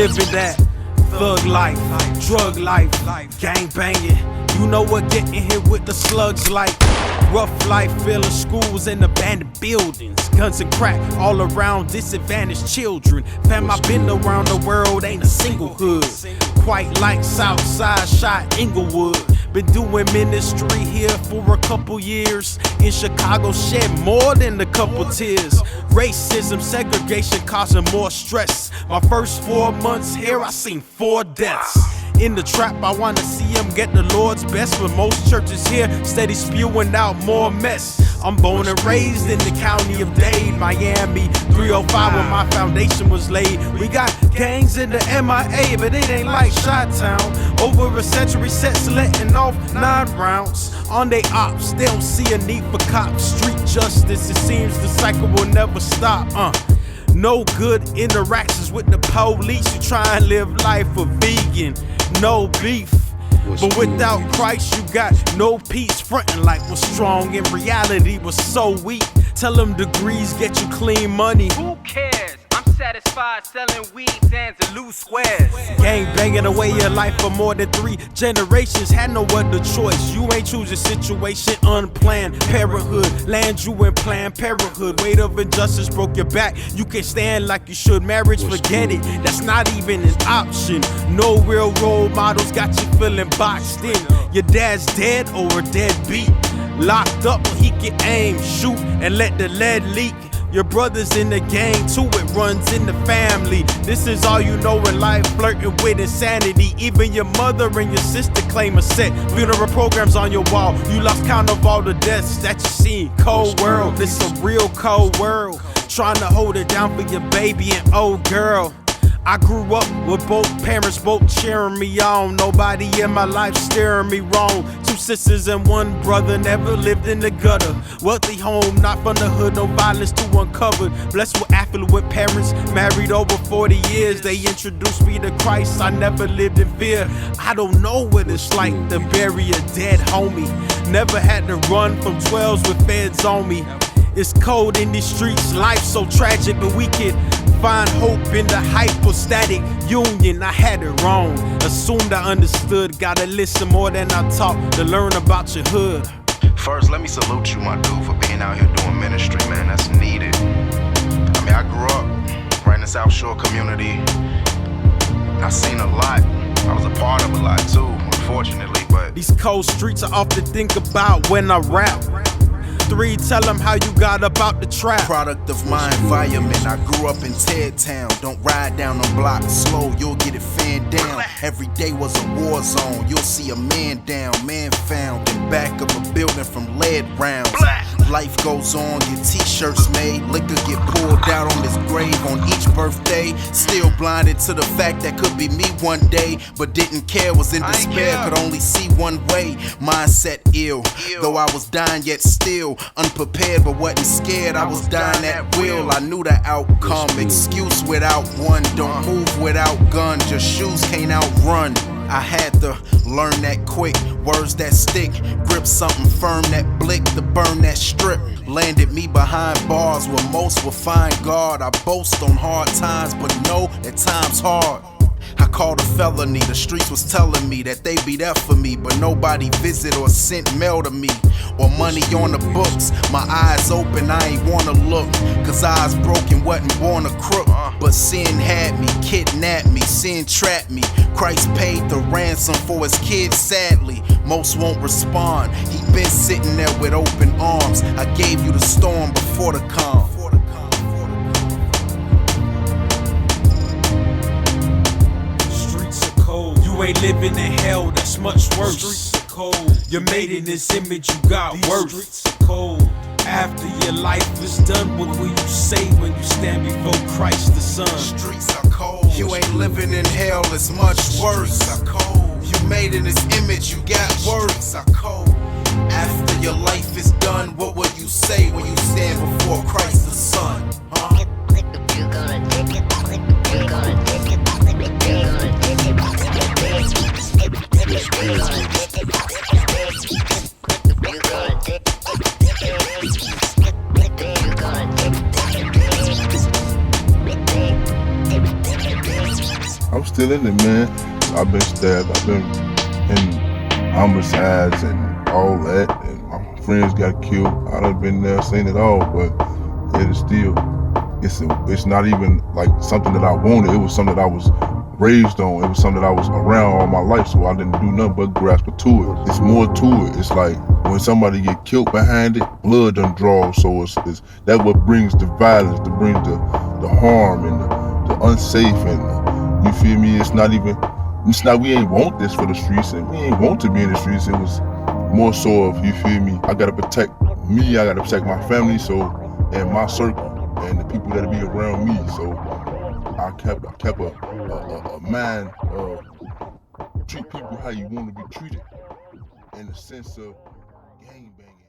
living that thug life, drug life, gang banging. You know what getting hit with the slugs like. Rough life, filling schools and abandoned buildings. Guns and crack all around disadvantaged children. Fam, I've been around the world, ain't a single hood quite like Southside, shot Englewood. Been doing ministry here for a couple years. In Chicago, shed more than a couple tears. Racism, segregation causing more stress. My first 4 months here, I seen 4 deaths. In the trap, I wanna see him get the Lord's best. But most churches here steady spewing out more mess. I'm born and raised in the county of Dade, Miami, 305 when my foundation was laid. We got gangs in the MIA, but it ain't like Chi-Town. Over a century sets letting off 9 rounds. On they ops, they don't see a need for cops. Street justice, it seems the cycle will never stop. No good interactions with the police. You try and live life a vegan, no beef. But without Christ, you got no peace. Frontin' like was strong, in reality was so weak. Tell them degrees get you clean money. Who cares? I'm satisfied selling weeds and loose squares. Gang banging away your life for more than 3 generations. Had no other choice. You ain't choose a situation unplanned. Parenthood, land you in Planned Parenthood. Weight of injustice broke your back. You can stand like you should. Marriage, forget it. That's not even an option. No real role models got you feeling boxed in. Your dad's dead or a deadbeat. Locked up where he can aim, shoot, and let the lead leak. Your brother's in the gang too, it runs in the family. This is all you know in life, flirting with insanity. Even your mother and your sister claim a set. Funeral programs on your wall, you lost count of all the deaths that you seen. Cold world, this a real cold world. Trying to hold it down for your baby and old girl. I grew up with both parents, both cheering me on. Nobody in my life steering me wrong. 2 sisters and 1 brother, never lived in the gutter. Wealthy home, not from the hood, no violence too uncovered. Blessed with affluent parents, married over 40 years. They introduced me to Christ, I never lived in fear. I don't know what it's like to bury a dead homie. Never had to run from 12s with feds on me. It's cold in these streets, life so tragic, but we can find hope in the hypostatic union. I had it wrong, assumed I understood. Gotta listen more than I talk to learn about your hood. First, let me salute you, my dude, for being out here doing ministry, man. That's needed. I mean, I grew up right in the South Shore community. I seen a lot. I was a part of a lot too, unfortunately, but these cold streets I often think about when I rap. 3, tell them how you got about the trap. Product of my environment, I grew up in Ted Town. Don't ride down the block slow, you'll get it fanned down. Every day was a war zone, you'll see a man down, man found in back of a building from lead rounds. Life goes on, get t-shirts made, liquor get poured out on this grave on each birthday. Still blinded to the fact that could be me one day, but didn't care, was in despair, could only see one way. Mindset ill, though I was dying yet still unprepared but wasn't scared. I was dying at will, I knew the outcome. Excuse without one, don't move without gun, just shoes can't outrun. I had to learn that quick, words that stick, grip something firm that blick to burn that strip. Landed me behind bars where most will find God. I boast on hard times but know that time's hard. I called a felony, the streets was telling me that they be there for me, but nobody visit or sent mail to me or money on the books. My eyes open, I ain't wanna look, cause eyes broken, wasn't born a crook. But sin had me, kidnapped me, sin trapped me. Christ paid the ransom for his kids, sadly. Most won't respond, he been sitting there with open arms. I gave you the storm before the calm. You ain't living in hell, that's much worse. Streets are cold. You're made in this image, you got worse. Streets are cold. After your life is done, what will you say when you stand before Christ the Son? Streets are cold. You ain't living in hell, it's much worse. Streets are cold. You made in this image, you got worse. Streets are cold. After your life is done, what will you say when you stand before Christ the Son? You gonna take it, you gonna take it, you gonna take it. I still in it, man. I've been stabbed, I've been in homicides and all that, and my friends got killed. I done been there, seen it all, but it is still, it's not even like something that I wanted. It was something that I was raised on. It was something that I was around all my life, so I didn't do nothing but grasp to it. It's more to it. It's like when somebody get killed behind it, blood done draws, so it's that what brings the violence, that brings the harm and the unsafe, and you feel me? It's not, we ain't want this for the streets, and we ain't want to be in the streets. It was more so of, you feel me, I gotta protect me, I gotta protect my family, and my circle, and the people that'll be around me, so I kept a mind of treat people how you want to be treated, in the sense of gang banging.